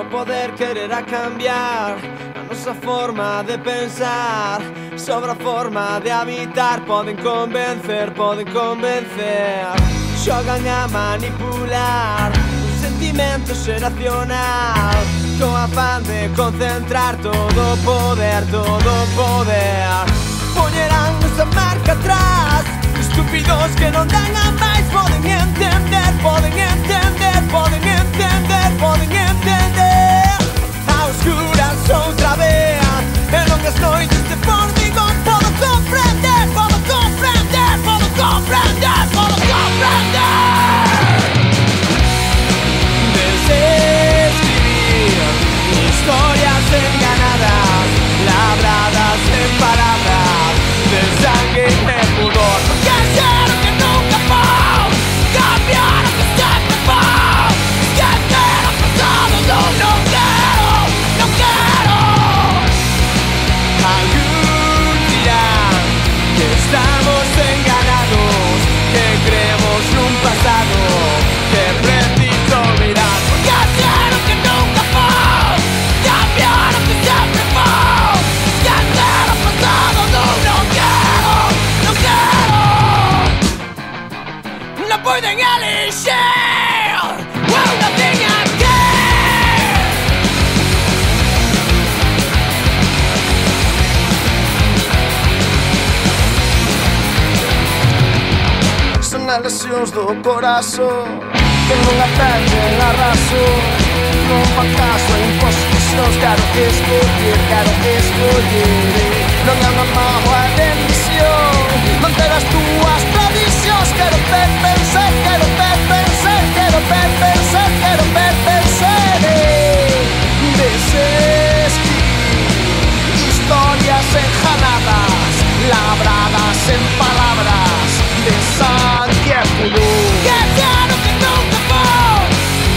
no poder querer a cambiar a nosa forma de pensar. Sobre a forma de habitar poden convencer, xogan a manipular un sentimento xeracional co afán de concentrar todo o poder. Poñeránnos a marca atrás, estúpidos que non dan a máis. Poden entender a oscuras outra vez, e non as noites de formigón. Podo comprender desescribir historias enganadas, labradas en palabras de sangue e pudor. Porque xero que nunca vou cambiar o que sempre vou esquecer o pasado. Non quero. Algún dirán que estamos enganados, que creemos nun pasado que é preciso mirar. Porque xero que nunca vou cambiar o que sempre vou esquecer o pasado. Non quero. Non poden elixir unha tiña que. Son as lesións do corazón que non aprenden a raso. Non fan caso a imposicións. Quero escoller. Non é unha mágoa de misión manter as túas tradicións. Quero ver pensar desescribir historias enjanadas, labradas en palabras de sangue e pudor. Que xero que nunca vou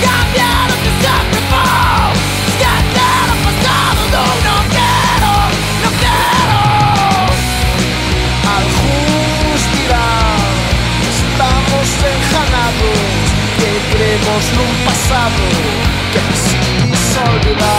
cambiar o que sempre vou esquecer o pasado. Non quero. Algúns dirán que estamos enjanados, que creemos nun pasado que preciso olvidar.